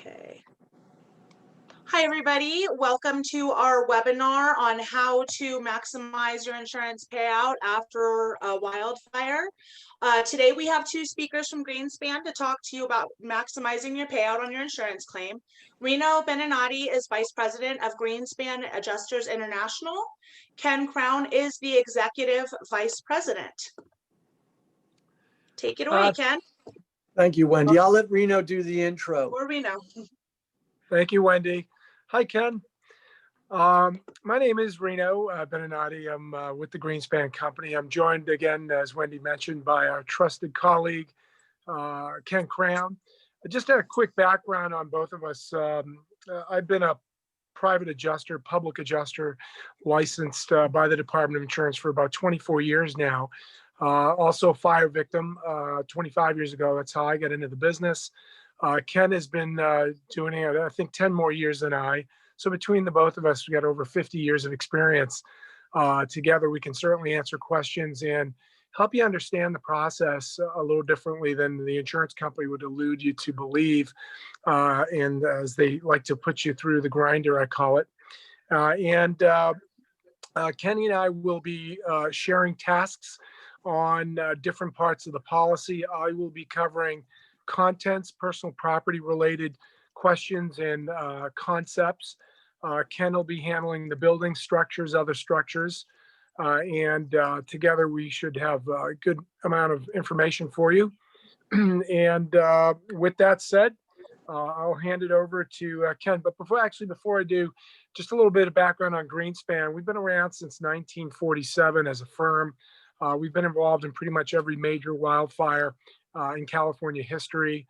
Okay. Hi, everybody. Welcome to our webinar on how to maximize your insurance payout after a wildfire. Today, we have two speakers from Greenspan to talk to you about maximizing your payout on your insurance claim. Rino Benenati is Vice President of Greenspan Adjusters International. Ken Crown is the Executive Vice President. Take it away, Ken. Thank you, Wendy. I'll let Reno do the intro. Or Rino. Thank you, Wendy. Hi, Ken. My name is Reno Benenati. I'm with the Greenspan Company. I'm joined again, as Wendy mentioned, by our trusted colleague, Ken Crown. Just a quick background on both of us. I've been a private adjuster, public adjuster, licensed by the Department of Insurance for about 24 years now. Also a fire victim 25 years ago. That's how I got into the business. Ken has been doing it, I think, 10 more years than I. So between the both of us, we got over 50 years of experience. Together, we can certainly answer questions and help you understand the process a little differently than the insurance company would elude you to believe. And as they like to put you through the grinder, I call it. Kenny and I will be sharing tasks on different parts of the policy. I will be covering contents, personal property related questions and concepts. Ken will be handling the building structures, other structures, and together we should have a good amount of information for you. And with that said, I'll hand it over to Ken. But before I do, just a little bit of background on Greenspan. We've been around since 1947 as a firm. We've been involved in pretty much every major wildfire in California history.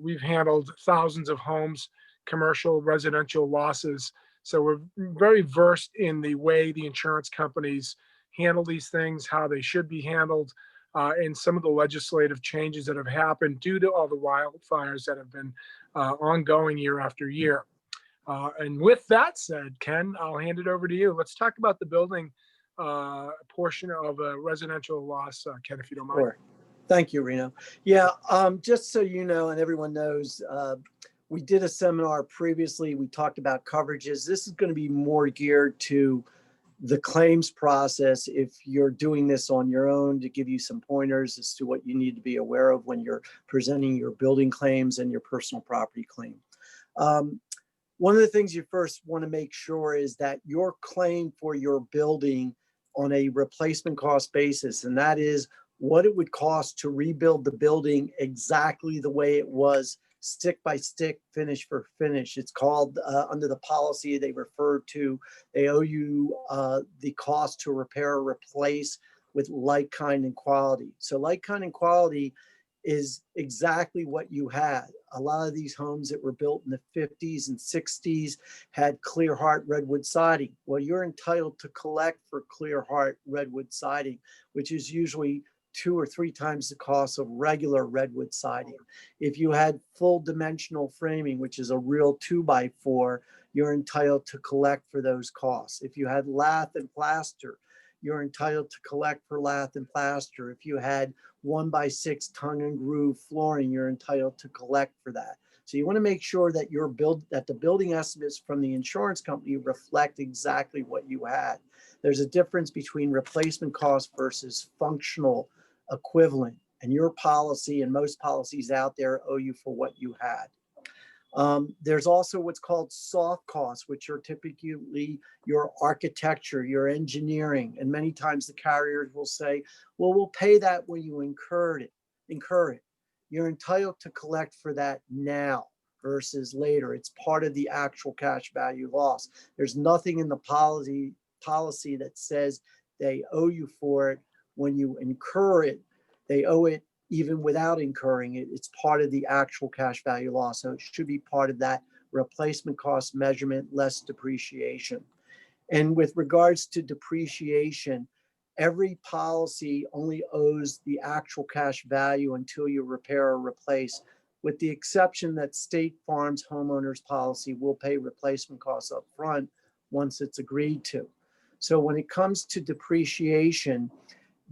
We've handled thousands of homes, commercial, residential losses. So we're very versed in the way the insurance companies handle these things, how they should be handled, and some of the legislative changes that have happened due to all the wildfires that have been ongoing year after year. And with that said, Ken, I'll hand it over to you. Let's talk about the building portion of a residential loss, Ken, if you don't mind. Sure. Thank you, Reno. Yeah, just so you know and everyone knows, we did a seminar previously. We talked about coverages. This is going to be more geared to the claims process if you're doing this on your own, to give you some pointers as to what you need to be aware of when you're presenting your building claims and your personal property claim. One of the things you first want to make sure is that your claim for your building on a replacement cost basis, and that is what it would cost to rebuild the building exactly the way it was, stick by stick, finish for finish. It's called, under the policy they refer to, they owe you the cost to repair or replace with like, kind, and quality. So like, kind, and quality is exactly what you had. A lot of these homes that were built in the 50s and 60s had clear heart redwood siding. Well, you're entitled to collect for clear heart redwood siding, which is usually 2 or 3 times the cost of regular redwood siding. If you had full dimensional framing, which is a real 2x4, you're entitled to collect for those costs. If you had lath and plaster, you're entitled to collect for lath and plaster. If you had 1x6 tongue and groove flooring, you're entitled to collect for that. So you want to make sure that that the building estimates from the insurance company reflect exactly what you had. There's a difference between replacement cost versus functional equivalent, and your policy and most policies out there owe you for what you had. There's also what's called soft costs, which are typically your architecture, your engineering, and many times the carriers will say, well, we'll pay that when you incur it. You're entitled to collect for that now versus later. It's part of the actual cash value loss. There's nothing in the policy that says they owe you for it when you incur it. They owe it even without incurring it. It's part of the actual cash value loss. So it should be part of that replacement cost measurement less depreciation. And with regards to depreciation, every policy only owes the actual cash value until you repair or replace, with the exception that State Farm's homeowners policy will pay replacement costs up front once it's agreed to. So when it comes to depreciation,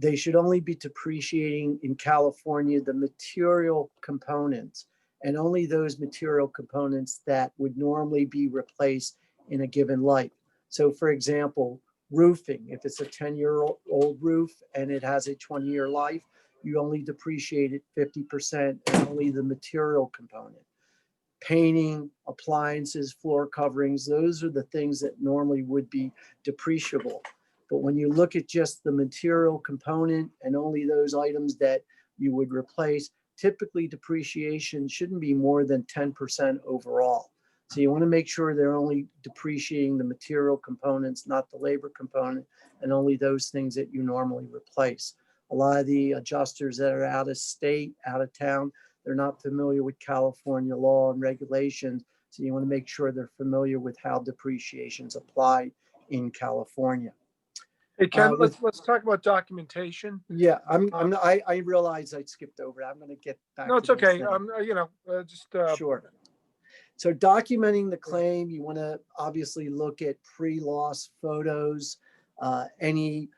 they should only be depreciating in California the material components and only those material components that would normally be replaced in a given life. So for example, roofing, if it's a 10-year-old roof and it has a 20-year life, you only depreciate it 50% and only the material component. Painting, appliances, floor coverings, those are the things that normally would be depreciable. But when you look at just the material component and only those items that you would replace, typically depreciation shouldn't be more than 10% overall. So you want to make sure they're only depreciating the material components, not the labor component, and only those things that you normally replace. A lot of the adjusters that are out of state, out of town, they're not familiar with California law and regulations. So you want to make sure they're familiar with how depreciations apply in California. Hey, Ken, let's talk about documentation. Yeah, I realize I skipped over. I'm going to get back. No, it's to those okay. things. Sure. So documenting the claim, you want to obviously look at pre-loss photos, any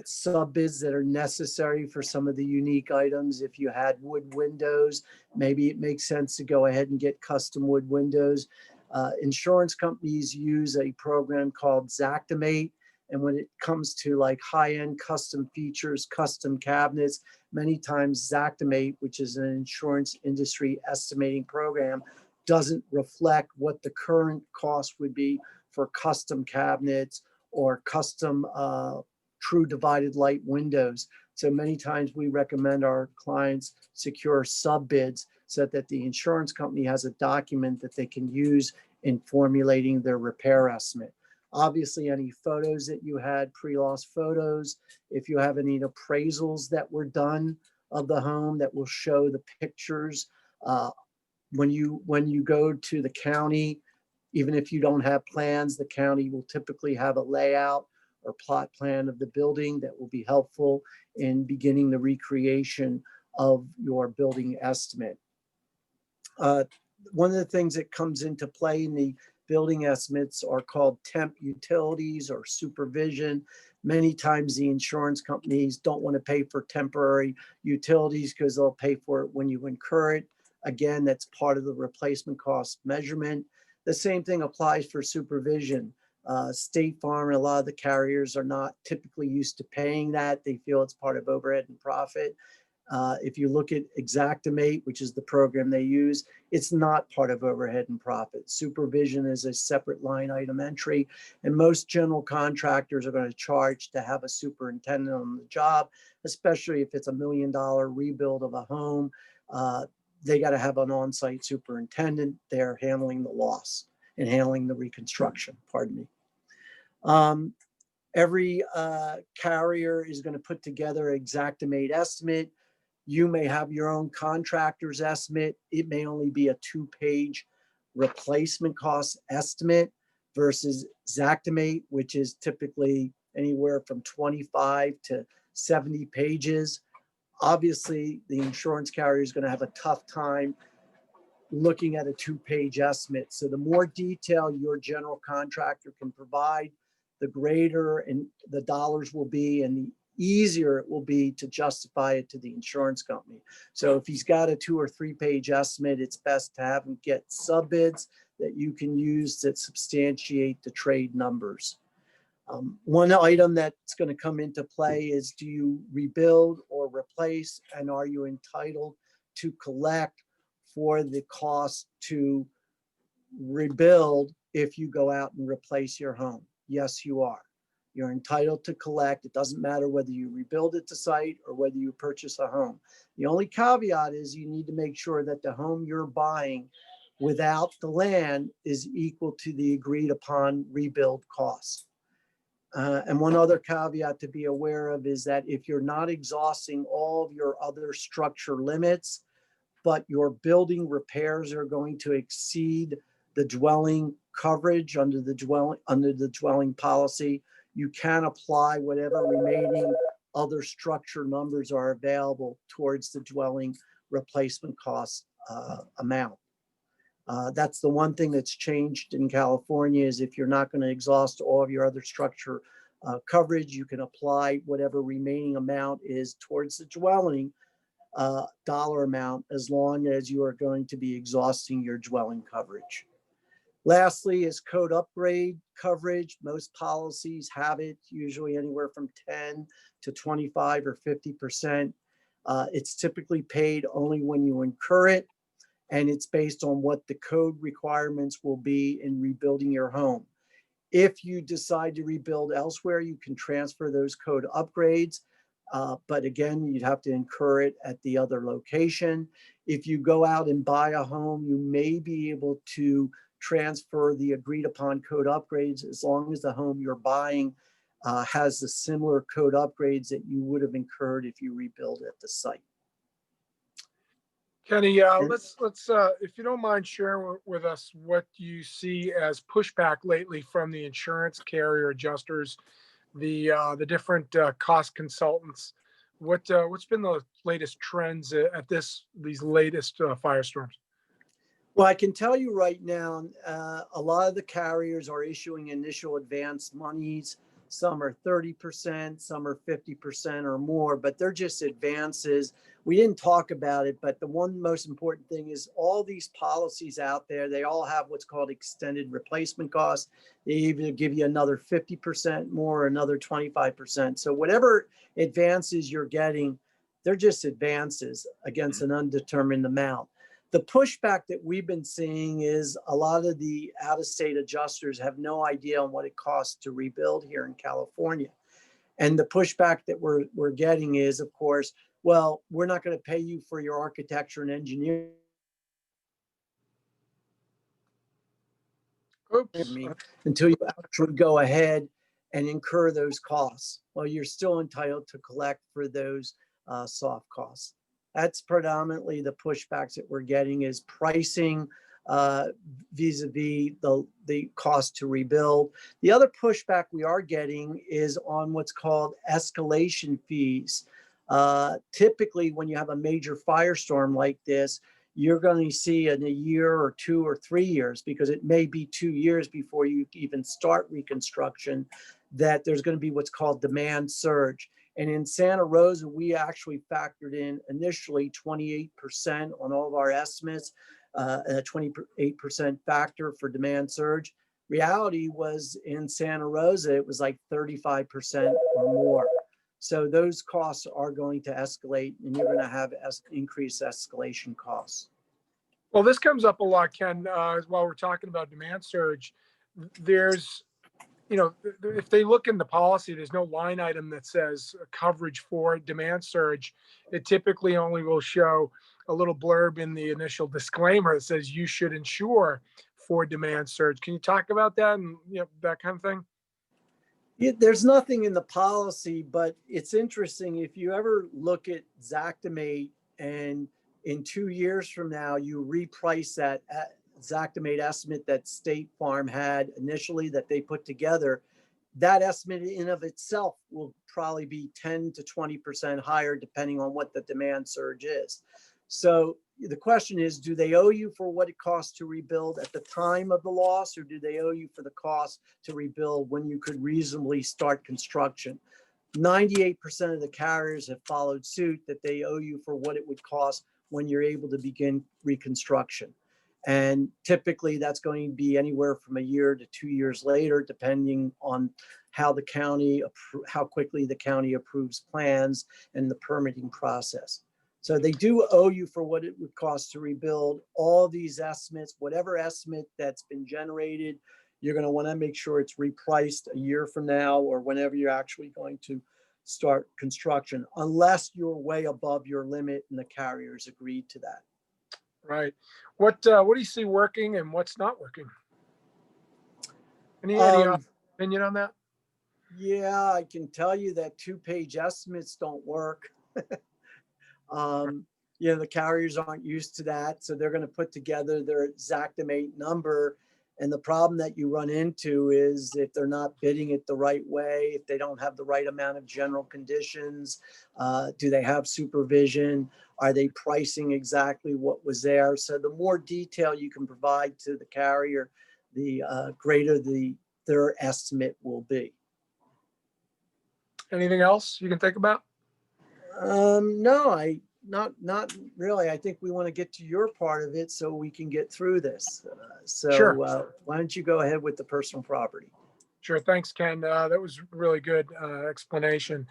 sub-bids that are necessary for some of the unique items. If you had wood windows, maybe it makes sense to go ahead and get custom wood windows. Insurance companies use a program called Xactimate. And when it comes to like high-end custom features, custom cabinets, many times Xactimate, which is an insurance industry estimating program, doesn't reflect what the current cost would be for custom cabinets or custom true divided light windows. So many times we recommend our clients secure sub bids so that the insurance company has a document that they can use in formulating their repair estimate. Obviously, any photos that you had, pre-loss photos, if you have any appraisals that were done of the home that will show the pictures. When you go to the county, even if you don't have plans, the county will typically have a layout or plot plan of the building that will be helpful in beginning the recreation of your building estimate. One of the things that comes into play in the building estimates are called temp utilities or supervision. Many times the insurance companies don't want to pay for temporary utilities because they'll pay for it when you incur it. Again, that's part of the replacement cost measurement. The same thing applies for supervision. State Farm and a lot of the carriers are not typically used to paying that. They feel it's part of overhead and profit. If you look at Xactimate, which is the program they use, it's not part of overhead and profit. Supervision is a separate line item entry, and most general contractors are going to charge to have a superintendent on the job, especially if it's $1 million rebuild of a home. They got to have an on-site superintendent there handling the loss and handling the reconstruction, pardon me. Every carrier is going to put together an Xactimate estimate. You may have your own contractor's estimate. It may only be a 2-page replacement cost estimate versus Xactimate, which is typically anywhere from 25 to 70 pages. Obviously, the insurance carrier is going to have a tough time looking at a 2-page estimate. So the more detail your general contractor can provide, the greater and the dollars will be and the easier it will be to justify it to the insurance company. So if he's got a 2- or 3-page estimate, it's best to have him get sub bids that you can use that substantiate the trade numbers. One item that's going to come into play is, do you rebuild or replace, and are you entitled to collect for the cost to rebuild if you go out and replace your home? Yes, you are. You're entitled to collect. It doesn't matter whether you rebuild it to site or whether you purchase a home. The only caveat is you need to make sure that the home you're buying without the land is equal to the agreed upon rebuild costs. And one other caveat to be aware of is that if you're not exhausting all of your other structure limits, but your building repairs are going to exceed the dwelling coverage under the dwelling policy, you can apply whatever remaining other structure numbers are available towards the dwelling replacement cost amount. That's the one thing that's changed in California, is if you're not going to exhaust all of your other structure coverage, you can apply whatever remaining amount is towards the dwelling dollar amount as long as you are going to be exhausting your dwelling coverage. Lastly is code upgrade coverage. Most policies have it, usually anywhere from 10 to 25 or 50%. It's typically paid only when you incur it, and it's based on what the code requirements will be in rebuilding your home. If you decide to rebuild elsewhere, you can transfer those code upgrades. But again, you'd have to incur it at the other location. If you go out and buy a home, you may be able to transfer the agreed upon code upgrades as long as the home you're buying has the similar code upgrades that you would have incurred if you rebuild at the site. Kenny, let's if you don't mind sharing with us what you see as pushback lately from the insurance carrier adjusters, the different cost consultants. What's been the latest trends at these latest firestorms? Well, I can tell you right now, a lot of the carriers are issuing initial advance monies. Some are 30%, some are 50% or more, but they're just advances. We didn't talk about it, but the one most important thing is all these policies out there, they all have what's called extended replacement costs. They either give you another 50% more or another 25%. So whatever advances you're getting, they're just advances against an undetermined amount. The pushback that we've been seeing is a lot of the out-of-state adjusters have no idea on what it costs to rebuild here in California. And the pushback that we're getting is, of course, well, we're not going to pay you for your architecture and engineering until you actually go ahead and incur those costs. Well, you're still entitled to collect for those soft costs. That's predominantly the pushbacks that we're getting is pricing vis-a-vis the cost to rebuild. The other pushback we are getting is on what's called escalation fees. Typically, when you have a major firestorm like this, you're going to see in a year or 2 or 3 years, because it may be 2 years before you even start reconstruction, that there's going to be what's called demand surge. And in Santa Rosa, we actually factored in initially 28% on all of our estimates, a 28% factor for demand surge. Reality was in Santa Rosa, it was like 35% or more. So those costs are going to escalate, and you're going to have increased escalation costs. Well, this comes up a lot, Ken, while we're talking about demand surge. There's, if they look in the policy, there's no line item that says coverage for demand surge. It typically only will show a little blurb in the initial disclaimer that says you should insure for demand surge. Can you talk about that and that kind of thing? Yeah, there's nothing in the policy, but it's interesting. If you ever look at Xactimate and in 2 years from now, you reprice that Xactimate estimate that State Farm had initially that they put together, that estimate in of itself will probably be 10 to 20% higher depending on what the demand surge is. So the question is, do they owe you for what it costs to rebuild at the time of the loss, or do they owe you for the cost to rebuild when you could reasonably start construction? 98% of the carriers have followed suit that they owe you for what it would cost when you're able to begin reconstruction. And typically that's going to be anywhere from a year to 2 years later, depending on how the county, how quickly the county approves plans and the permitting process. So they do owe you for what it would cost to rebuild. All these estimates, whatever estimate that's been generated, you're going to want to make sure it's repriced a year from now or whenever you're actually going to start construction, unless you're way above your limit and the carriers agreed to that. Right. What do you see working and what's not working? Any opinion on that? Yeah, I can tell you that 2-page estimates don't work. The carriers aren't used to that, so they're going to put together their Xactimate number. And the problem that you run into is if they're not bidding it the right way, if they don't have the right amount of general conditions, do they have supervision? Are they pricing exactly what was there? So the more detail you can provide to the carrier, the greater their estimate will be. Anything else you can think about? No, not really. I think we want to get to your part of it so we can get through this. Sure. Why don't you go ahead with the personal property? Sure. Thanks, Ken. That was really good explanation.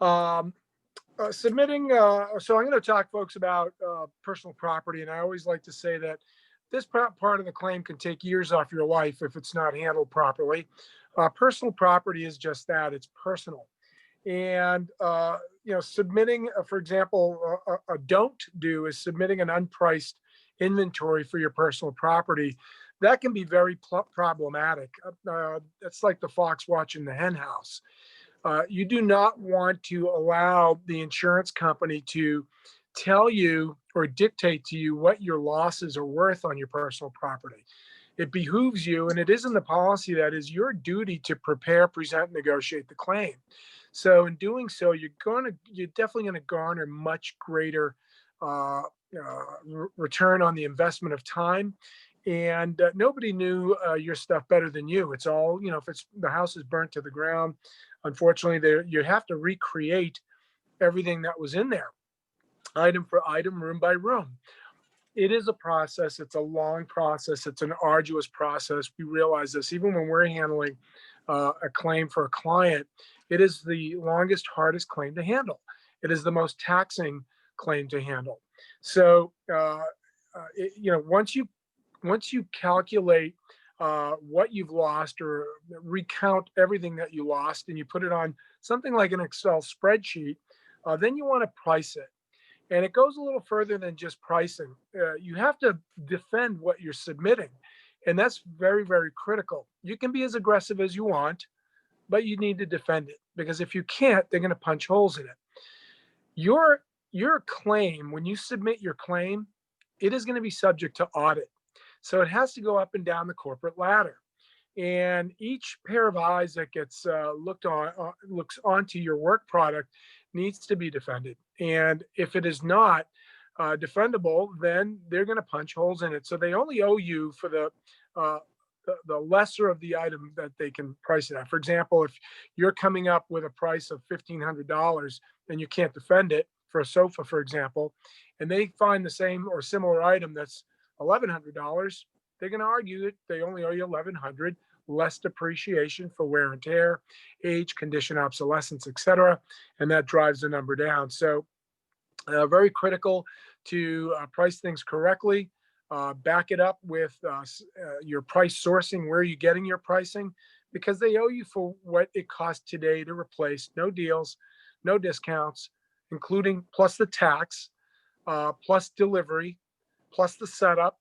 Um, Submitting, so I'm going to talk, folks, about personal property. And I always like to say that this part of the claim can take years off your life if it's not handled properly. Personal property is just that, it's personal. And, submitting, for example, a don't do is submitting an unpriced inventory for your personal property. That can be very problematic. It's like the fox watching the hen house. You do not want to allow the insurance company to tell you or dictate to you what your losses are worth on your personal property. It behooves you, and it is in the policy that is your duty to prepare, present, negotiate the claim. So in doing so, you're definitely going to garner much greater return on the investment of time. And nobody knew your stuff better than you. It's all, if it's the house is burnt to the ground, unfortunately, you have to recreate everything that was in there, item for item, room by room. It is a process. It's a long process. It's an arduous process. We realize this even when we're handling a claim for a client. It is the longest, hardest claim to handle. It is the most taxing claim to handle. So, once you calculate what you've lost or recount everything that you lost and you put it on something like an Excel spreadsheet, then you want to price it. And it goes a little further than just pricing. You have to defend what you're submitting. And that's very, very critical. You can be as aggressive as you want, but you need to defend it, because if you can't, they're going to punch holes in it. Your claim, when you submit your claim, it is going to be subject to audit. So it has to go up and down the corporate ladder. And each pair of eyes that gets looks onto your work product needs to be defended. And if it is not defendable, then they're going to punch holes in it. So they only owe you for the lesser of the item that they can price it at. For example, if you're coming up with a price of $1,500 and you can't defend it for a sofa, for example, and they find the same or similar item that's $1,100, they're going to argue that they only owe you $1,100, less depreciation for wear and tear, age, condition, obsolescence, etc., and that drives the number down. So very critical to price things correctly. Back it up with your price sourcing. Where are you getting your pricing? Because they owe you for what it costs today to replace. No deals, no discounts, including plus the tax, plus delivery, plus the setup,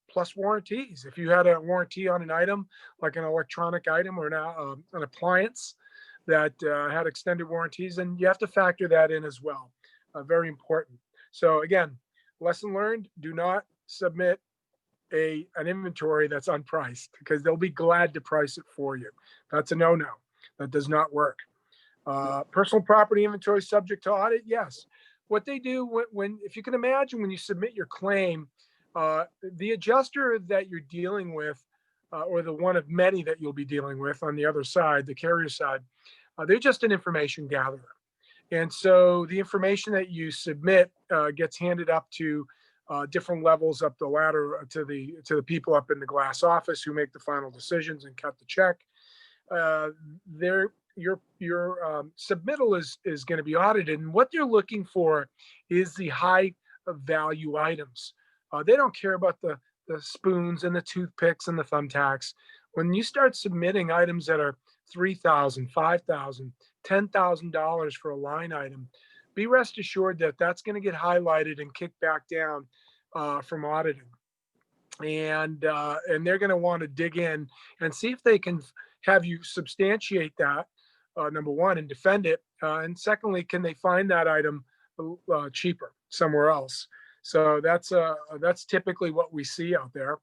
plus warranties. If you had a warranty on an item, like an electronic item or an appliance that had extended warranties, and you have to factor that in as well. Very important. So again, lesson learned, do not submit an inventory that's unpriced, because they'll be glad to price it for you. That's a no-no. That does not work. Personal property inventory subject to audit, yes. What they do if you can imagine, when you submit your claim, the adjuster that you're dealing with, or the one of many that you'll be dealing with on the other side, the carrier side, they're just an information gatherer. And so the information that you submit gets handed up to different levels up the ladder to the people up in the glass office who make the final decisions and cut the check. Your submittal is going to be audited, and what they're looking for is the high value items. They don't care about the spoons and the toothpicks and the thumbtacks. When you start submitting items that are $3,000, $5,000, $10,000 for a line item, be rest assured that that's going to get highlighted and kicked back down from auditing. And they're going to want to dig in and see if they can have you substantiate that, number one, and defend it. And secondly, can they find that item cheaper somewhere else? So that's typically what we see out there.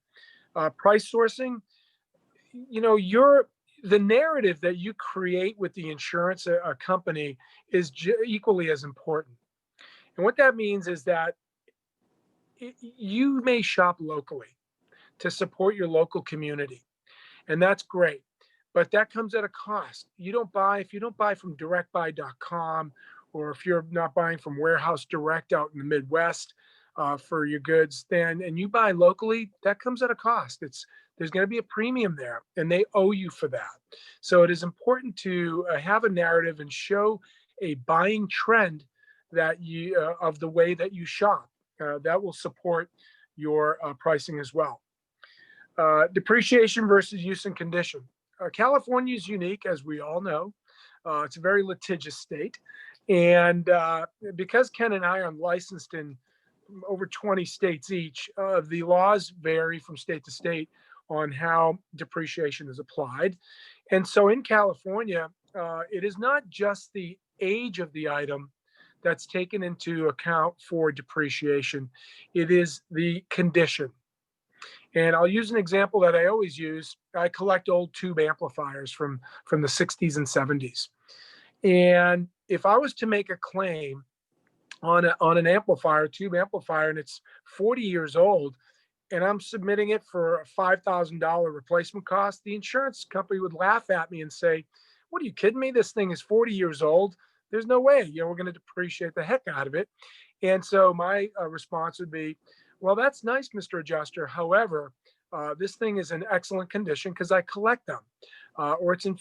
Price sourcing, the narrative that you create with the insurance company is equally as important. And what that means is that you may shop locally to support your local community, and that's great. But that comes at a cost. If you don't buy from directbuy.com or if you're not buying from warehouse direct out in the Midwest for your goods, then and you buy locally, that comes at a cost. There's going to be a premium there, and they owe you for that. So it is important to have a narrative and show a buying trend that you of the way that you shop. That will support your pricing as well. Depreciation versus use and condition. California is unique, as we all know. It's a very litigious state. And because Ken and I are licensed in over 20 states each, the laws vary from state to state on how depreciation is applied. And so in California, it is not just the age of the item that's taken into account for depreciation. It is the condition. And I'll use an example that I always use. I collect old tube amplifiers from the 60s and 70s. And if I was to make a claim on an amplifier, tube amplifier, and it's 40 years old, and I'm submitting it for a $5,000 replacement cost, the insurance company would laugh at me and say, "What, are you kidding me? This thing is 40 years old. There's no way, we're going to depreciate the heck out of it." And so my response would be, "Well, that's nice, Mr. Adjuster. However, this thing is in excellent condition because I collect them, or it's in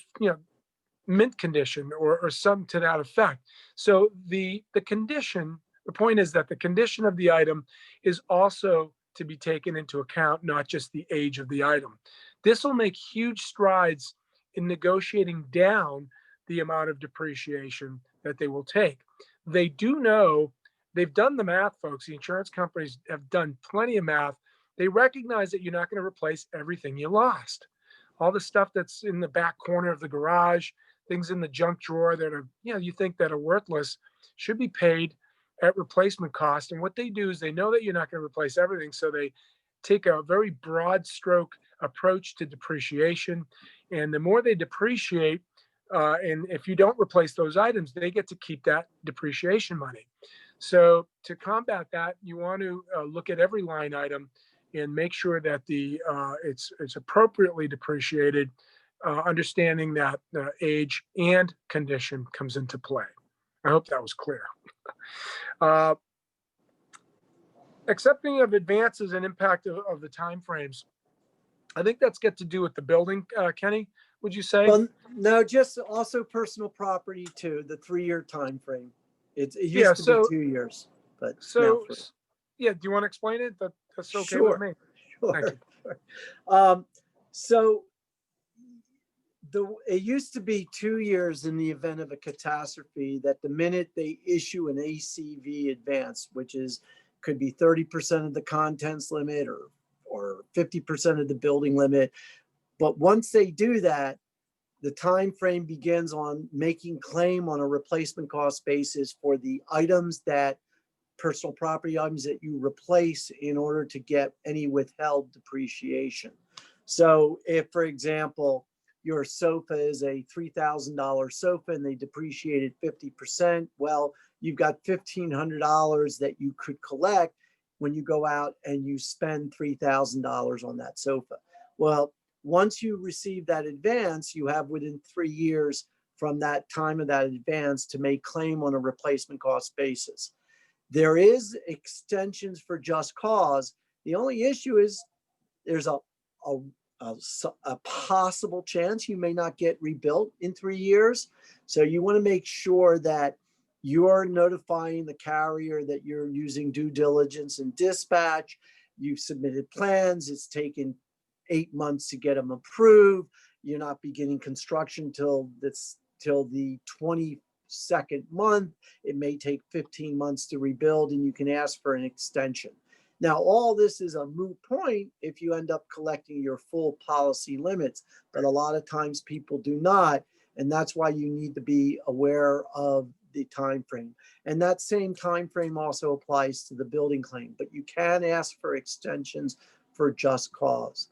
mint condition or something to that effect." So the condition, the point is that the condition of the item is also to be taken into account, not just the age of the item. This will make huge strides in negotiating down the amount of depreciation that they will take. They do know, they've done the math, folks. The insurance companies have done plenty of math. They recognize that you're not going to replace everything you lost. All the stuff that's in the back corner of the garage, things in the junk drawer that are, you think that are worthless, should be paid at replacement cost. And what they do is they know that you're not going to replace everything. So they take a very broad stroke approach to depreciation. And the more they depreciate, and if you don't replace those items, they get to keep that depreciation money. So to combat that, you want to look at every line item and make sure that it's appropriately depreciated, understanding that age and condition comes into play. I hope that was clear. Accepting of advances and impact of the timeframes. I think that's got to do with the building, Kenny, would you say? Well, no, just also personal property too, the 3-year time frame. It used to be 2 years, but so now yeah, do you want to explain it? That's okay sure, with me. sure. Thank you. So it used to be 2 years in the event of a catastrophe, that the minute they issue an ACV advance, which could be 30% of the contents limit or 50% of the building limit. But once they do that, the time frame begins on making claim on a replacement cost basis for the items personal property items that you replace in order to get any withheld depreciation. So if, for example, your sofa is a $3,000 sofa and they depreciated 50%, well, you've got $1,500 that you could collect when you go out and you spend $3,000 on that sofa. Well, once you receive that advance, you have within 3 years from that time of that advance to make claim on a replacement cost basis. There is extensions for just cause. The only issue is there's a possible chance you may not get rebuilt in 3 years. So you want to make sure that you're notifying the carrier that you're using due diligence and dispatch. You've submitted plans. It's taken 8 months to get them approved. You're not beginning construction till the 22nd month. It may take 15 months to rebuild, and you can ask for an extension. Now, all this is a moot point if you end up collecting your full policy limits, but a lot of times people do not, and that's why you need to be aware of the time frame. And that same time frame also applies to the building claim, but you can ask for extensions for just cause.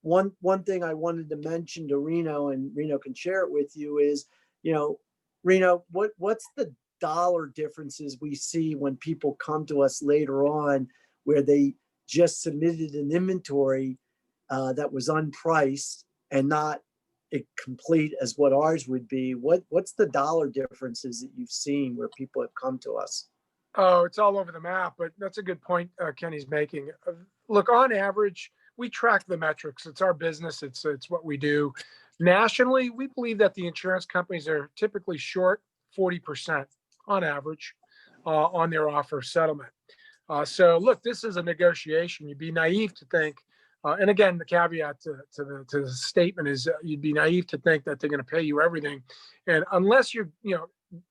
One thing I wanted to mention to Rino, and Rino can share it with you, is, Rino, what's the dollar differences we see when people come to us later on where they just submitted an inventory that was unpriced and not complete as what ours would be. What's the dollar differences that you've seen where people have come to us? Oh, it's all over the map, but that's a good point Kenny's making. Look, on average, we track the metrics. It's our business. It's what we do. Nationally, we believe that the insurance companies are typically short 40% on average on their offer of settlement. So look, this is a negotiation. You'd be naive to think, and again, the caveat to the statement is you'd be naive to think that they're going to pay you everything. And unless you're,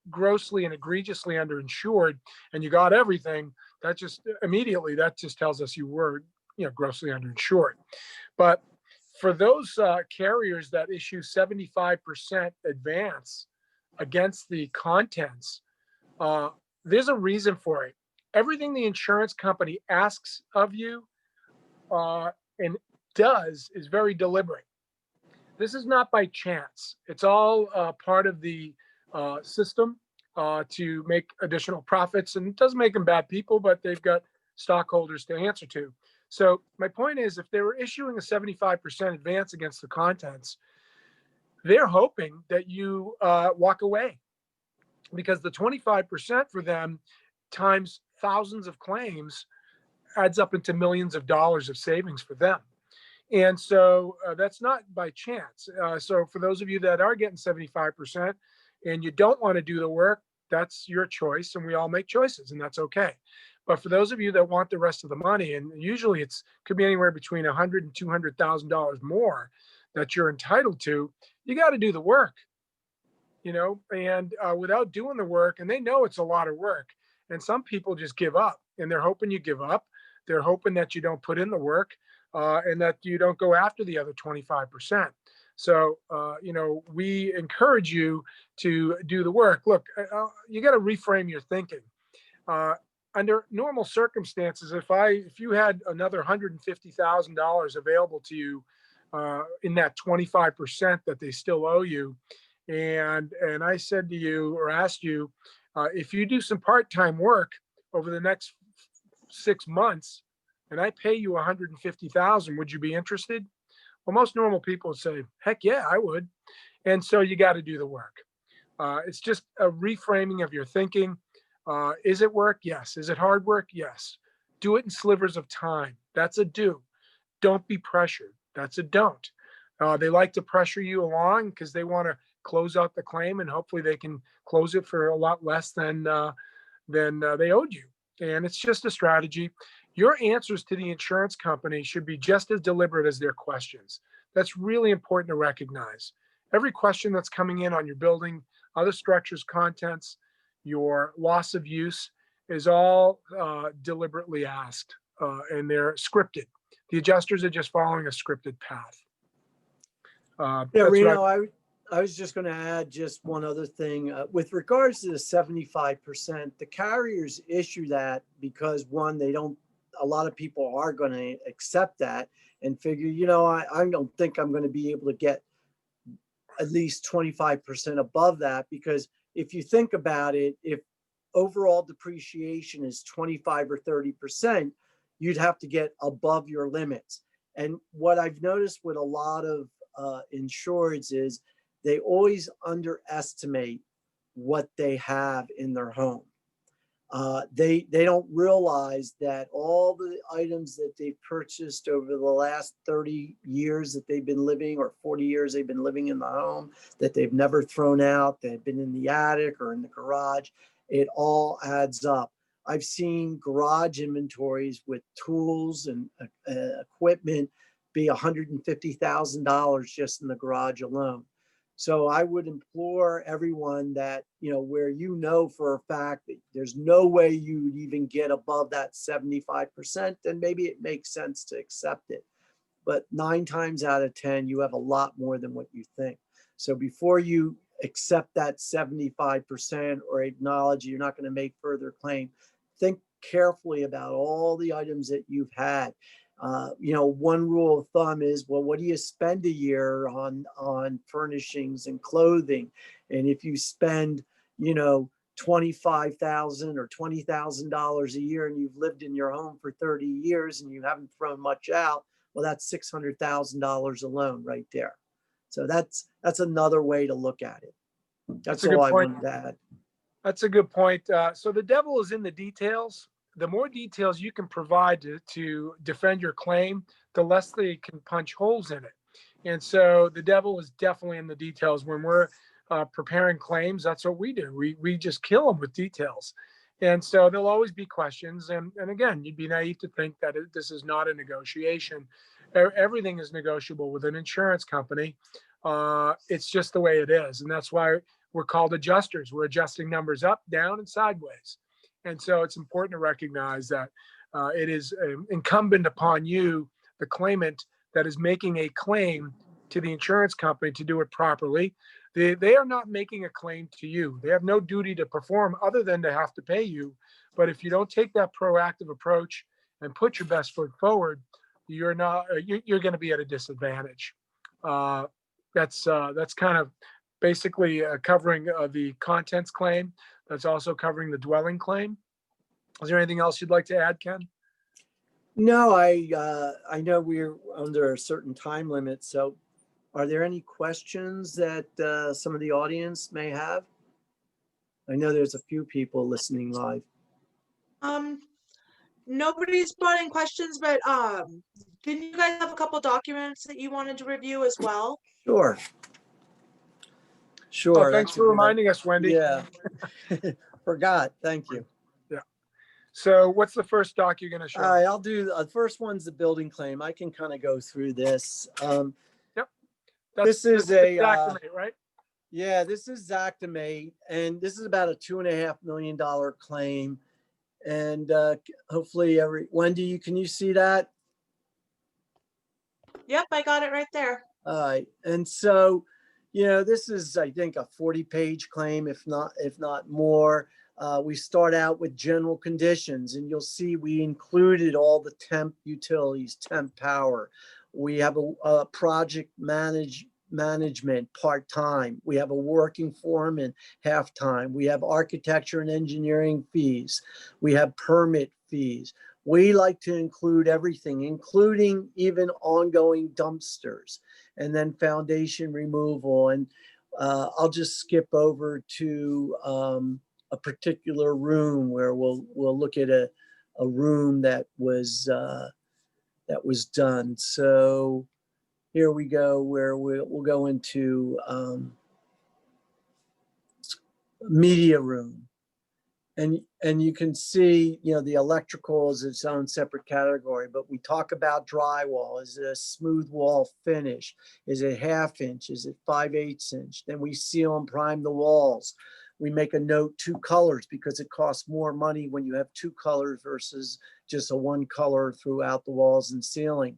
grossly and egregiously underinsured and you got everything, that just tells us you were, grossly underinsured. But for those carriers that issue 75% advance against the contents, there's a reason for it. Everything the insurance company asks of you and does is very deliberate. This is not by chance. It's all part of the system to make additional profits, and it doesn't make them bad people, but they've got stockholders to answer to. So my point is, if they were issuing a 75% advance against the contents, they're hoping that you walk away, because the 25% for them times thousands of claims adds up into millions of dollars of savings for them. And so that's not by chance. So for those of you that are getting 75% and you don't want to do the work, that's your choice, and we all make choices, and that's okay. But for those of you that want the rest of the money, and usually could be anywhere between $100,000 and $200,000 more that you're entitled to, you got to do the work, and without doing the work, and they know it's a lot of work, and some people just give up, and they're hoping you give up. They're hoping that you don't put in the work and that you don't go after the other 25%. So, we encourage you to do the work. Look, you got to reframe your thinking. Under normal circumstances, if you had another $150,000 available to you in that 25% that they still owe you, and I said to you or asked you, if you do some part-time work over the next 6 months, and I pay you $150,000, would you be interested? Well, most normal people would say, heck yeah, I would. And so you got to do the work. It's just a reframing of your thinking. Is it work? Yes. Is it hard work? Yes. Do it in slivers of time. That's a do. Don't be pressured. That's a don't. They like to pressure you along because they want to close out the claim, and hopefully they can close it for a lot less than they owed you. And it's just a strategy. Your answers to the insurance company should be just as deliberate as their questions. That's really important to recognize. Every question that's coming in on your building, other structures, contents, your loss of use is all deliberately asked, and they're scripted. The adjusters are just following a scripted path. Yeah, Reno, I was just going to add just one other thing. With regards to the 75%, the carriers issue that because, one, a lot of people are going to accept that and figure, I don't think I'm going to be able to get at least 25% above that, because if you think about it, if overall depreciation is 25 or 30%, you'd have to get above your limits. And what I've noticed with a lot of insureds is they always underestimate what they have in their home. They don't realize that all the items that they've purchased over the last 30 years that they've been living, or 40 years they've been living in the home, that they've never thrown out, that have been in the attic or in the garage, it all adds up. I've seen garage inventories with tools and equipment be $150,000 just in the garage alone. So I would implore everyone that, where for a fact that there's no way you'd even get above that 75%, then maybe it makes sense to accept it. But 9 times out of 10, you have a lot more than what you think. So before you accept that 75% or acknowledge you're not going to make further claim, think carefully about all the items that you've had. One rule of thumb is, well, what do you spend a year on furnishings and clothing? And if you spend, $25,000 or $20,000 a year and you've lived in your home for 30 years and you haven't thrown much out, well, that's $600,000 alone right there. So that's another way to look at it. That's a good all I point. wanted to add. That's a good point. So the devil is in the details. The more details you can provide to defend your claim, the less they can punch holes in it. And so the devil is definitely in the details. When we're preparing claims, that's what we do. We just kill them with details. And so there'll always be questions. And again, you'd be naive to think that this is not a negotiation. Everything is negotiable with an insurance company. It's just the way it is. And that's why we're called adjusters. We're adjusting numbers up, down, and sideways. And so it's important to recognize that it is incumbent upon you, the claimant, that is making a claim to the insurance company to do it properly. They are not making a claim to you. They have no duty to perform other than to have to pay you. But if you don't take that proactive approach and put your best foot forward, you're going to be at a disadvantage. That's kind of basically covering the contents claim. That's also covering the dwelling claim. Is there anything else you'd like to add, Ken? No, I know we're under a certain time limit. So are there any questions that some of the audience may have? I know there's a few people listening live. Nobody's brought in questions, but didn't you guys have a couple documents that you wanted to review as well? Sure. Sure. Oh, thanks for reminding us, Wendy. Yeah. Forgot. Thank you. Yeah. So what's the first doc you're going to show? All right, I'll do the first one's the building claim. I can kind of go through this. Yep. This is a Xactimate, right? Yeah, this is Xactimate, and this is about a $2.5 million claim. And hopefully Wendy, can you see that? Yep, I got it right there. All right. And so, this is, I think, a 40-page claim, if not more. We start out with general conditions, and you'll see we included all the temp utilities, temp power. We have a project management part-time. We have a working foreman half-time. We have architecture and engineering fees. We have permit fees. We like to include everything, including even ongoing dumpsters, and then foundation removal. And I'll just skip over to a particular room where we'll look at a room that was done. So here we go, where we'll go into media room. And you can see, the electrical is its own separate category, but we talk about drywall. Is it a smooth wall finish? Is it 1/2 inch? Is it 5/8 inch? Then we seal and prime the walls. We make a note 2 colors because it costs more money when you have 2 colors versus just a 1 color throughout the walls and ceiling.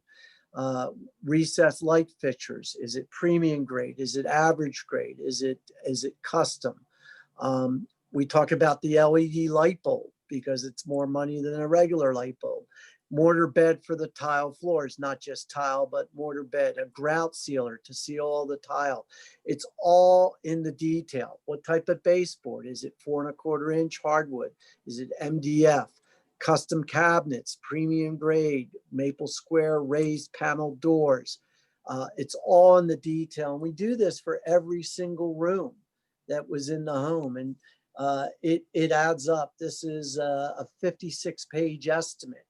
Recessed light fixtures. Is it premium grade? Is it average grade? Is it custom? We talk about the LED light bulb because it's more money than a regular light bulb. Mortar bed for the tile floors, not just tile, but mortar bed, a grout sealer to seal all the tile. It's all in the detail. What type of baseboard? Is it 4 1/4 inch hardwood? Is it MDF? Custom cabinets, premium grade, maple square raised panel doors. It's all in the detail. And we do this for every single room that was in the home. And it adds up. This is a 56-page estimate.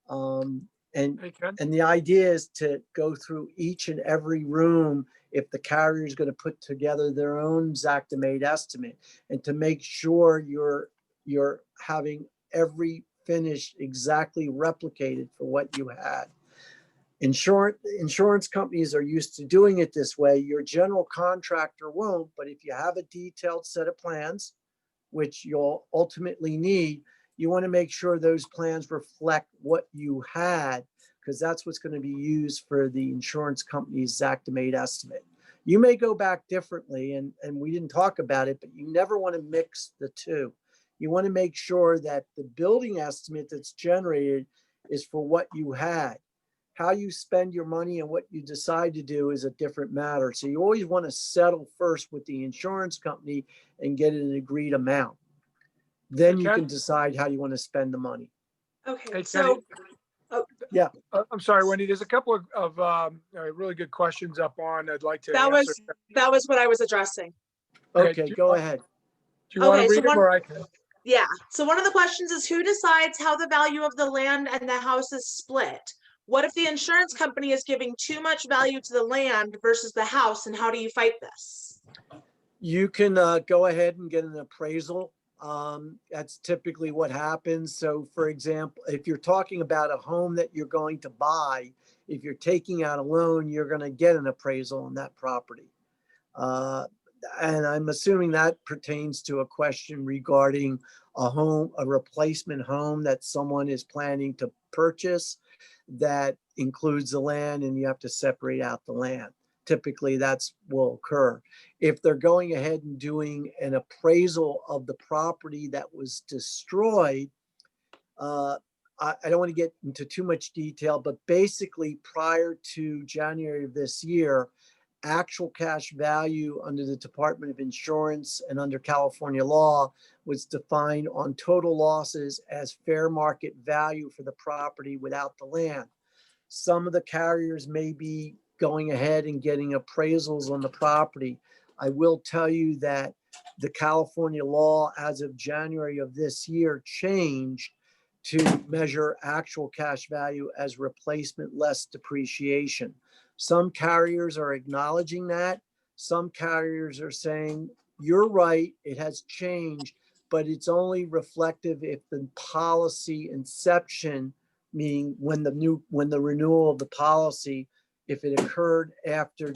And the idea is to go through each and every room if the carrier is going to put together their own Xactimate estimate, and to make sure you're having every finish exactly replicated for what you had. Insurance companies are used to doing it this way. Your general contractor won't, but if you have a detailed set of plans, which you'll ultimately need, you want to make sure those plans reflect what you had, because that's what's going to be used for the insurance company's Xactimate estimate. You may go back differently, and we didn't talk about it, but you never want to mix the two. You want to make sure that the building estimate that's generated is for what you had. How you spend your money and what you decide to do is a different matter. So you always want to settle first with the insurance company and get an agreed amount. Then you can decide how you want to spend the money. Okay, Hey, so Yeah. I'm sorry, Wendy, there's a couple of really good questions up on, I'd like to That answer. was what I was addressing. Okay, go ahead. Do you want Okay, to so read them or I can? Yeah, so one of the questions is who decides how the value of the land and the house is split? What if the insurance company is giving too much value to the land versus the house, and how do you fight this? You can go ahead and get an appraisal. That's typically what happens. So for example, if you're talking about a home that you're going to buy, if you're taking out a loan, you're going to get an appraisal on that property. And I'm assuming that pertains to a question regarding a home, a replacement home that someone is planning to purchase that includes the land, and you have to separate out the land. Typically that's will occur. If they're going ahead and doing an appraisal of the property that was destroyed, I don't want to get into too much detail, but basically prior to January of this year, actual cash value under the Department of Insurance and under California law was defined on total losses as fair market value for the property without the land. Some of the carriers may be going ahead and getting appraisals on the property. I will tell you that the California law as of January of this year changed to measure actual cash value as replacement less depreciation. Some carriers are acknowledging that. Some carriers are saying, you're right, it has changed, but it's only reflective if the policy inception, meaning when the renewal of the policy, if it occurred after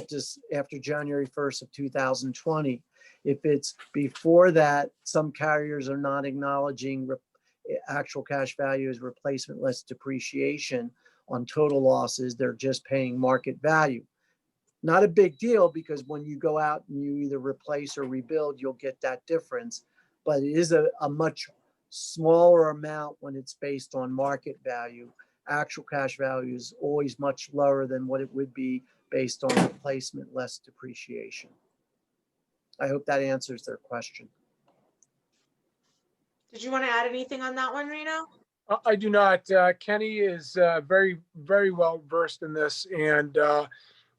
January 1st of 2020. If it's before that, some carriers are not acknowledging actual cash value as replacement less depreciation on total losses. They're just paying market value. Not a big deal, because when you go out and you either replace or rebuild, you'll get that difference. But it is a much smaller amount when it's based on market value. Actual cash value is always much lower than what it would be based on replacement less depreciation. I hope that answers their question. Did you want to add anything on that one, Reno? I do not. Kenny is very, very well versed in this, and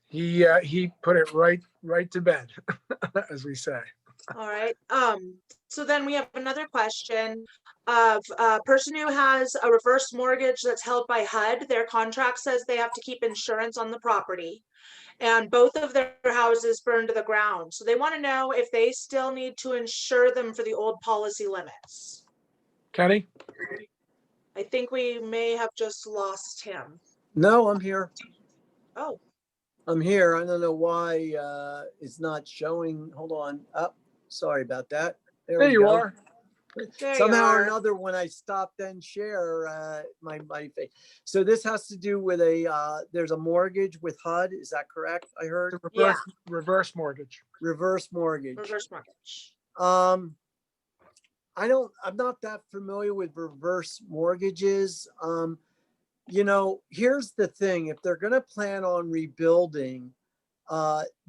he put it right to bed, as we say. All right. So then we have another question of a person who has a reverse mortgage that's held by HUD. Their contract says they have to keep insurance on the property, and both of their houses burned to the ground. So they want to know if they still need to insure them for the old policy limits. Kenny? I think we may have just lost him. No, I'm here. Oh, I'm here. I don't know why it's not showing. Hold on. Oh, sorry about that. There you are. there Somehow you or are. another, when I stop then share my face. So this has to do with there's a mortgage with HUD. Is that correct? I heard The reverse mortgage. reverse mortgage. Reverse mortgage. I'm not that familiar with reverse mortgages. Here's the thing. If they're going to plan on rebuilding,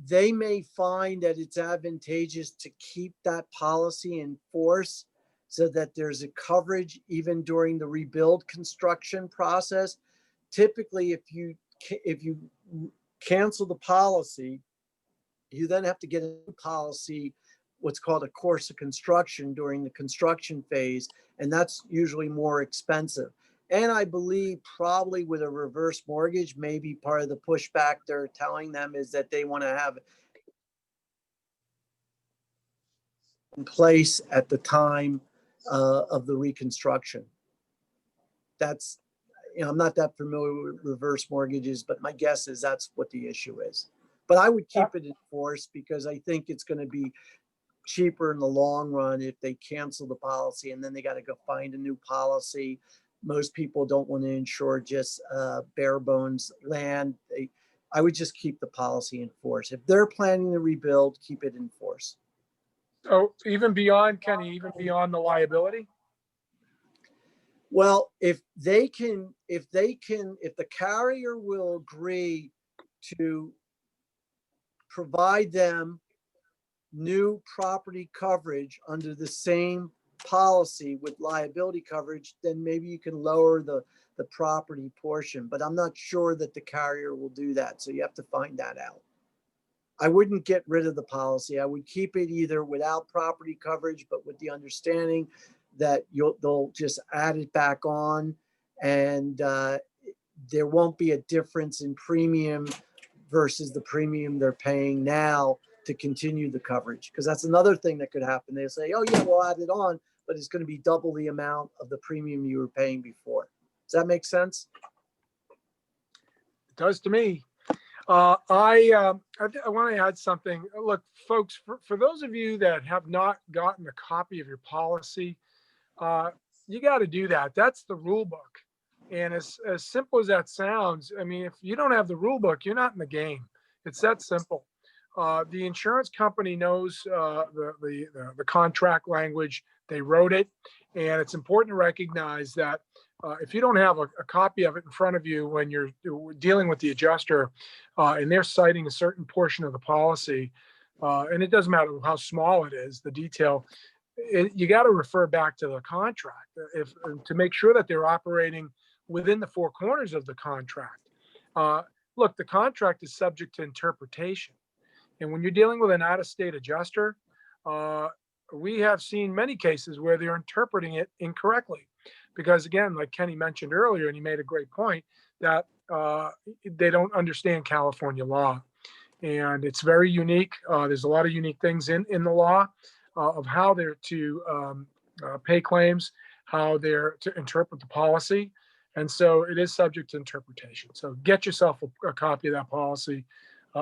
they may find that it's advantageous to keep that policy in force so that there's a coverage even during the rebuild construction process. Typically, if you cancel the policy, you then have to get a new policy, what's called a course of construction during the construction phase, and that's usually more expensive. And I believe probably with a reverse mortgage, maybe part of the pushback they're telling them is that they want to have in place at the time of the reconstruction. That's, I'm not that familiar with reverse mortgages, but my guess is that's what the issue is. But I would keep it in force, because I think it's going to be cheaper in the long run if they cancel the policy and then they got to go find a new policy. Most people don't want to insure just bare bones land. I would just keep the policy in force. If they're planning to rebuild, keep it in force. So even beyond, Kenny, even beyond the liability? Well, if the carrier will agree to provide them new property coverage under the same policy with liability coverage, then maybe you can lower the the property portion, but I'm not sure that the carrier will do that. So you have to find that out. I wouldn't get rid of the policy. I would keep it either without property coverage, but with the understanding that they'll just add it back on, and there won't be a difference in premium versus the premium they're paying now to continue the coverage. Because that's another thing that could happen. They'll say, oh yeah, we'll add it on, but it's going to be double the amount of the premium you were paying before. Does that make sense? It does to me. I want to add something. Look, folks, for those of you that have not gotten a copy of your policy, you got to do that. That's the rule book. And as simple as that sounds, I mean, if you don't have the rule book, you're not in the game. It's that simple. The insurance company knows the contract language. They wrote it. And it's important to recognize that if you don't have a copy of it in front of you when you're dealing with the adjuster and they're citing a certain portion of the policy, and it doesn't matter how small it is, the detail, you got to refer back to the contract to make sure that they're operating within the four corners of the contract. Look, the contract is subject to interpretation. And when you're dealing with an out-of-state adjuster, we have seen many cases where they're interpreting it incorrectly. Because again, like Kenny mentioned earlier, and he made a great point, that they don't understand California law. And it's very unique. There's a lot of unique things in the law of how they're to pay claims, how they're to interpret the policy. And so it is subject to interpretation. So get yourself a copy of that policy,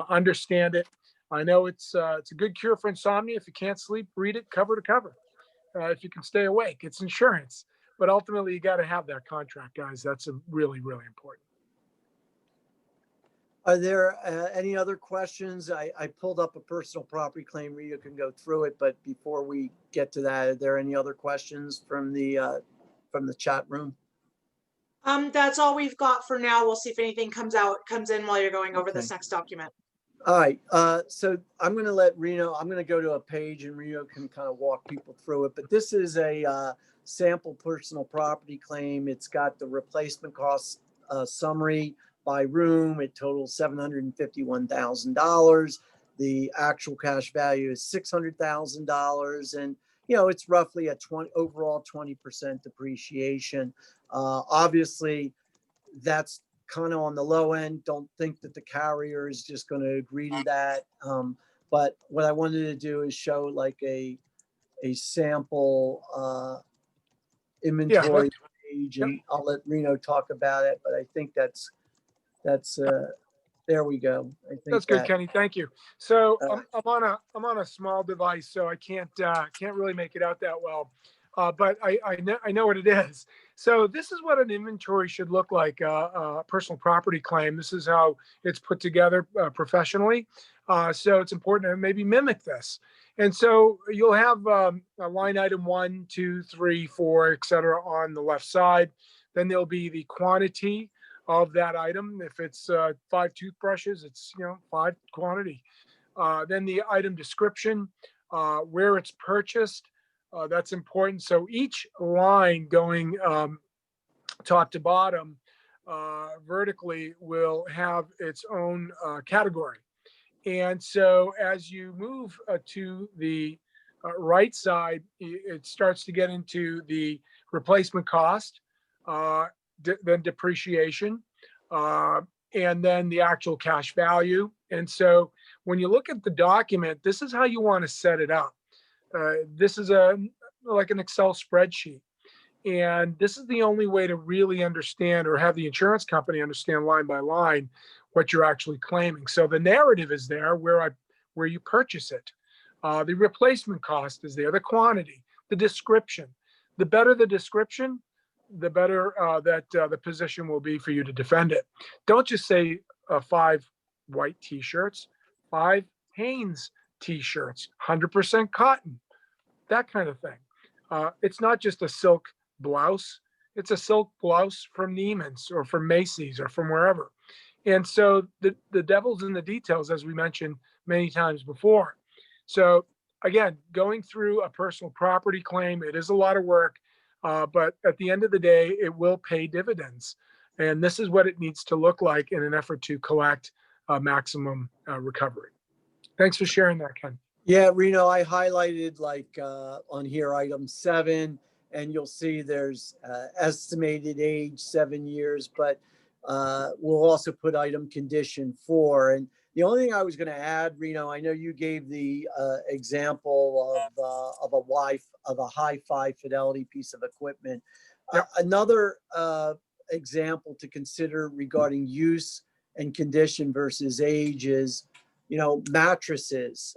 understand it. I know it's a good cure for insomnia. If you can't sleep, read it cover to cover. If you can stay awake, it's insurance. But ultimately, you got to have that contract, guys. That's really, really important. Are there any other questions? I pulled up a personal property claim. Rita can go through it, but before we get to that, are there any other questions from the chat room? That's all we've got for now. We'll see if anything comes in while you're going over this next document. All right. So I'm going to let Reno, I'm going to go to a page and Reno can kind of walk people through it. But this is a sample personal property claim. It's got the replacement cost summary by room. It totals $751,000. The actual cash value is $600,000. And, you know, it's roughly a overall 20% depreciation. Obviously, that's kind of on the low end. Don't think that the carrier is just going to agree to that. But what I wanted to do is show like a sample inventory page, and I'll let Reno talk about it. But I think that's there we go. I think that's good, Kenny. Thank you. So I'm on a small device, so I can't really make it out that well. But I know what it is. So this is what an inventory should look like, a personal property claim. This is how it's put together professionally. So it's important to maybe mimic this. And so you'll have a line item 1, 2, 3, 4, et cetera, on the left side. Then there'll be the quantity of that item. If it's 5 toothbrushes, it's 5 quantity. Then the item description, where it's purchased. That's important. So each line going top to bottom vertically will have its own category. And so as you move to the right side, it starts to get into the replacement cost, then depreciation, and then the actual cash value. And so when you look at the document, this is how you want to set it up. This is like an Excel spreadsheet. And this is the only way to really understand or have the insurance company understand line by line what you're actually claiming. So the narrative is there where you purchase it. The replacement cost is there, the quantity, the description. The better the description, the better that the position will be for you to defend it. Don't just say 5 white t-shirts, 5 Hanes t-shirts, 100% cotton, that kind of thing. It's not just a silk blouse. It's a silk blouse from Neiman's or from Macy's or from wherever. And so the devil's in the details, as we mentioned many times before. So again, going through a personal property claim, it is a lot of work. But at the end of the day, it will pay dividends. And this is what it needs to look like in an effort to collect maximum recovery. Thanks for sharing that, Ken. Yeah, Reno, I highlighted like on here item 7, and you'll see there's estimated age 7 years, but we'll also put item condition 4. And the only thing I was going to add, Reno, I know you gave the example of a high fidelity piece of equipment. Yep. Another example to consider regarding use and condition versus age is, mattresses.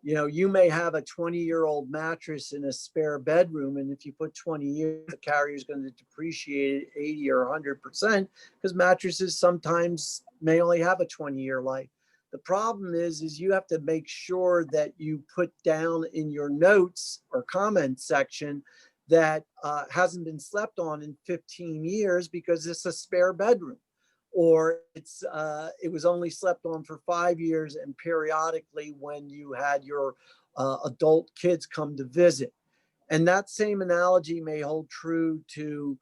You may have a 20-year-old mattress in a spare bedroom, and if you put 20 years, the carrier is going to depreciate 80 or 100% because mattresses sometimes may only have a 20-year life. The problem is you have to make sure that you put down in your notes or comment section that hasn't been slept on in 15 years because it's a spare bedroom, or it was only slept on for 5 years and periodically when you had your adult kids come to visit. And that same analogy may hold true to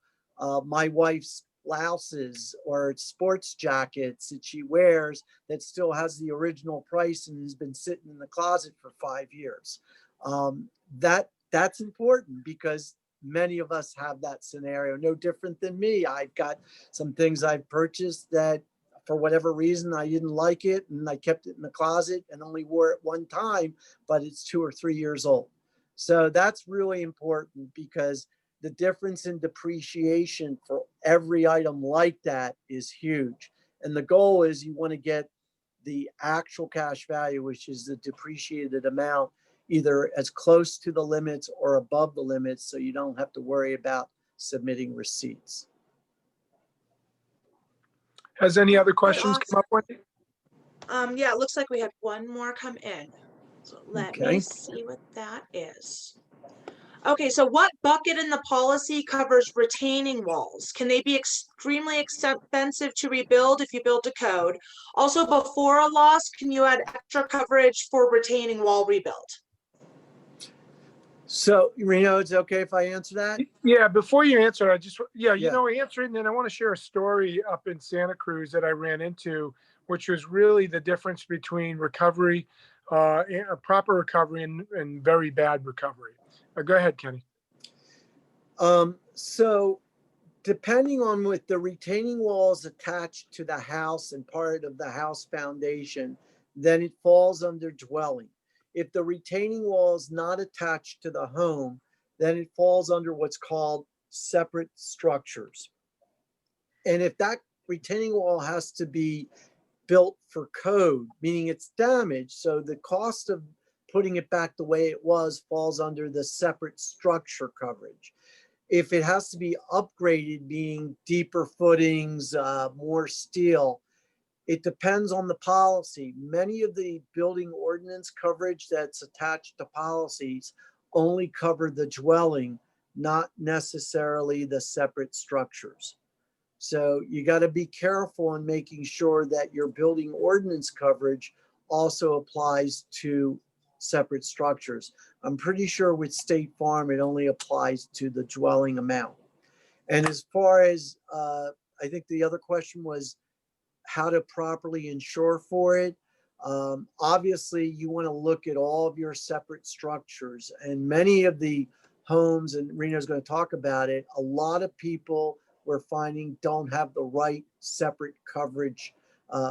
my wife's blouses or sports jackets that she wears that still has the original price and has been sitting in the closet for 5 years. That's important because many of us have that scenario, no different than me. I've got some things I've purchased that for whatever reason, I didn't like it and I kept it in the closet and only wore it one time, but it's 2 or 3 years old. So that's really important because the difference in depreciation for every item like that is huge. And the goal is you want to get the actual cash value, which is the depreciated amount, either as close to the limits or above the limits, so you don't have to worry about submitting receipts. Has any other questions awesome. come up, Wendy? Yeah, it looks like we had one more come in. So let me see what that is. Okay, so what bucket in the policy covers retaining walls? Can they be extremely expensive to rebuild if you build to code? Also, before a loss, can you add extra coverage for retaining wall rebuild? So, Reno, it's okay if I answer that? Yeah, before you answer, answer it, and then I want to share a story up in Santa Cruz that I ran into, which was really the difference between recovery, proper recovery and very bad recovery. Go ahead, Kenny. So depending on with the retaining walls attached to the house and part of the house foundation, then it falls under dwelling. If the retaining wall is not attached to the home, then it falls under what's called separate structures. And if that retaining wall has to be built for code, meaning it's damaged, so the cost of putting it back the way it was falls under the separate structure coverage. If it has to be upgraded, meaning deeper footings, more steel, it depends on the policy. Many of the building ordinance coverage that's attached to policies only cover the dwelling, not necessarily the separate structures. So you got to be careful in making sure that your building ordinance coverage also applies to separate structures. I'm pretty sure with State Farm, it only applies to the dwelling amount. And as far as, I think the other question was how to properly insure for it. Obviously, you want to look at all of your separate structures, and many of the homes, and Reno's going to talk about it, a lot of people we're finding don't have the right separate coverage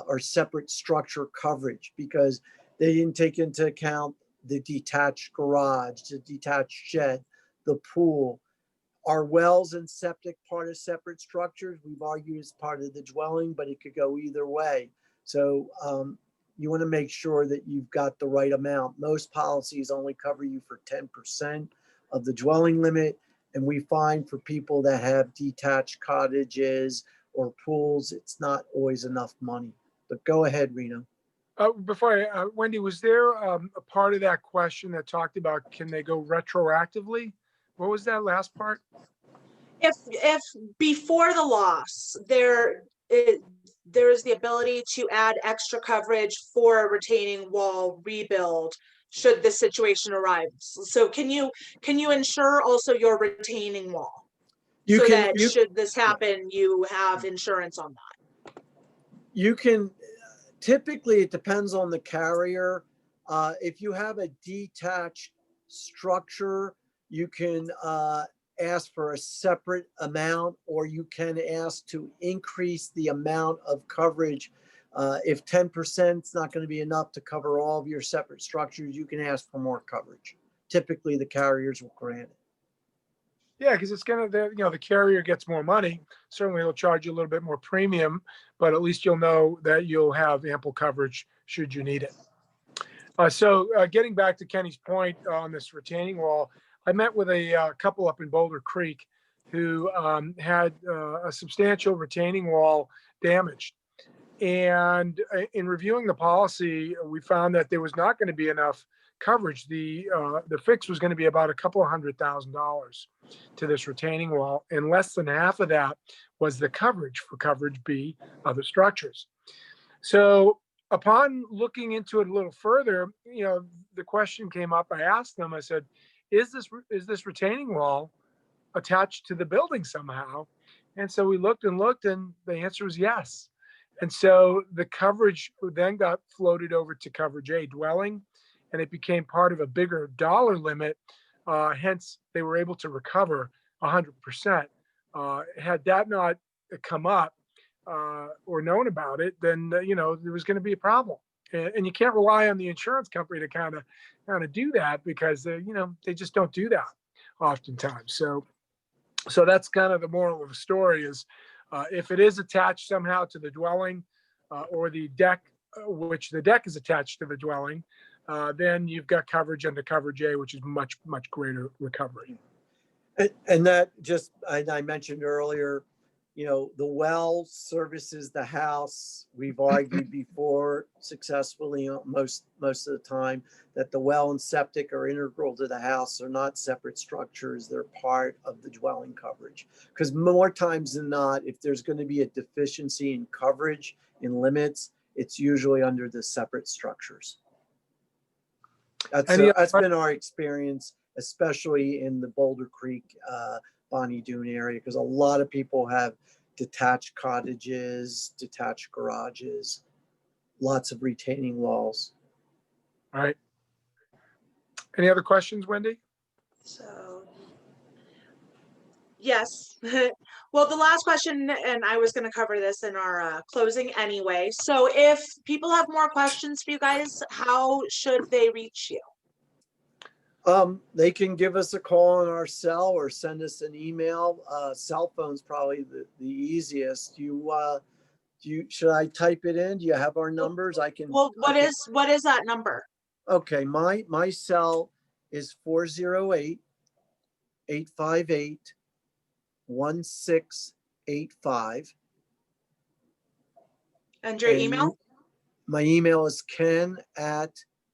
or separate structure coverage because they didn't take into account the detached garage, the detached shed, the pool. Are wells and septic part of separate structures? We've argued it's part of the dwelling, but it could go either way. So you want to make sure that you've got the right amount. Most policies only cover you for 10% of the dwelling limit. And we find for people that have detached cottages or pools, it's not always enough money. But go ahead, Reno. Wendy, was there a part of that question that talked about can they go retroactively? What was that last part? If before the loss, there is the ability to add extra coverage for a retaining wall rebuild should this situation arise. So can you insure also your retaining wall? You So can, that should this happen, you have insurance on that. you can, typically it depends on the carrier. If you have a detached structure, you can ask for a separate amount, or you can ask to increase the amount of coverage. If 10% is not going to be enough to cover all of your separate structures, you can ask for more coverage. Typically, the carriers will grant it. Yeah, because it's gonna, the carrier gets more money. Certainly, they'll charge you a little bit more premium, but at least you'll know that you'll have ample coverage should you need it. So getting back to Kenny's point on this retaining wall, I met with a couple up in Boulder Creek who had a substantial retaining wall damaged. And in reviewing the policy, we found that there was not going to be enough coverage. The fix was going to be about a couple of $100,000 to this retaining wall, and less than half of that was the coverage for coverage B, other structures. So upon looking into it a little further, the question came up. I asked them, I said, is this retaining wall attached to the building somehow? And so we looked, and the answer was yes. And so the coverage then got floated over to coverage A, dwelling, and it became part of a bigger dollar limit. Hence, they were able to recover 100%. Had that not come up or known about it, then there was going to be a problem. And you can't rely on the insurance company to kind of do that, because they just don't do that oftentimes. So that's kind of the moral of the story is, if it is attached somehow to the dwelling or the deck, which the deck is attached to the dwelling, then you've got coverage under coverage A, which is much, much greater recovery. And that just, I mentioned earlier, the well services the house. We've argued before successfully most of the time that the well and septic are integral to the house. They're not separate structures. They're part of the dwelling coverage. Because more times than not, if there's going to be a deficiency in coverage, in limits, it's usually under the separate structures. That's been our experience, especially in the Boulder Creek, Bonnie Doon area, because a lot of people have detached cottages, detached garages, lots of retaining walls. All right. Any other questions, Wendy? So, yes. Well, the last question, and I was going to cover this in our closing anyway. So if people have more questions for you guys, how should they reach you? They can give us a call on our cell or send us an email. Cell phone's probably the easiest. Should I type it in? Do you have our numbers? I can. Well, what is that number? Okay, my cell is 408-858-1685. And your email? My email is Ken at,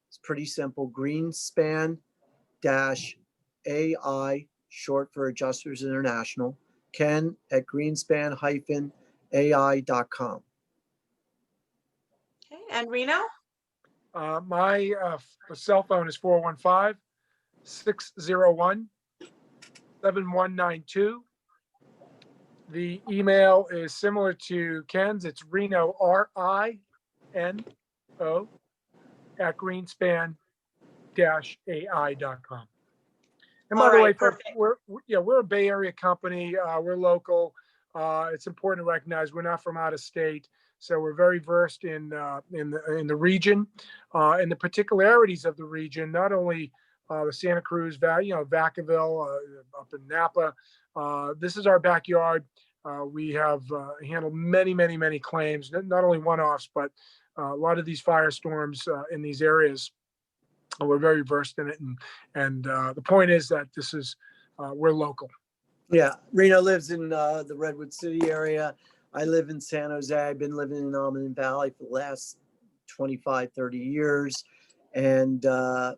it's pretty simple, Greenspan-AI, short for Adjusters International, Ken at greenspan-ai.com. Okay. And Reno? My cell phone is 415-601-7192. The email is similar to Ken's. It's Rino, RINO, at greenspan-ai.com. And by the way, we're a Bay Area company. We're local. It's important to recognize we're not from out of state, so we're very versed in the region, in the particularities of the region. Not only the Santa Cruz Valley, Vacaville, up in Napa. This is our backyard. We have handled many claims, not only one-offs, but a lot of these firestorms in these areas. We're very versed in it, and the point is that this is we're local. Yeah, Reno lives in the Redwood City area. I live in San Jose. I've been living in Almond Valley for the last 25, 30 years, and I've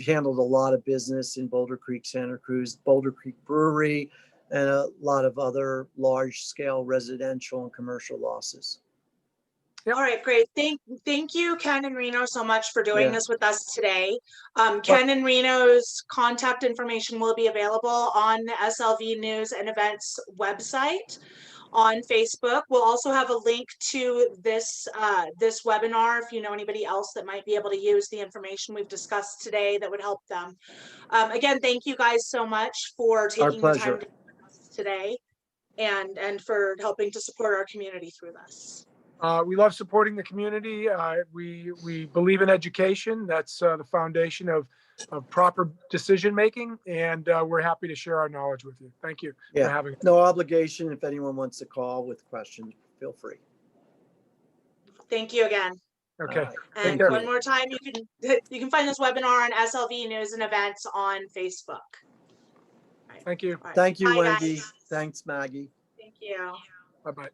handled a lot of business in Boulder Creek, Santa Cruz, Boulder Creek Brewery, and a lot of other large-scale residential and commercial losses. Yep. All right, great. Thank you, Ken and Reno, so much for doing Yeah. this with us today. Ken and Reno's contact information will be available on the SLV News and Events website on Facebook. We'll also have a link to this this webinar if you know anybody else that might be able to use the information we've discussed today that would help them. Again, thank you guys so much for taking the time pleasure. to be with us today and for helping to support our community through this. We love supporting the community. We believe in education. That's the foundation of proper decision making, and we're happy to share our knowledge with you. Thank you for Yeah, having us. no obligation. If anyone wants to call with questions, feel free. Thank you again. Okay. All right. And Thank one you. more time, you can find this webinar on SLV News and Events on Facebook. Thank you. All right. Thank you, Bye, Wendy. guys. Thanks, Maggie. Thank you. Bye-bye.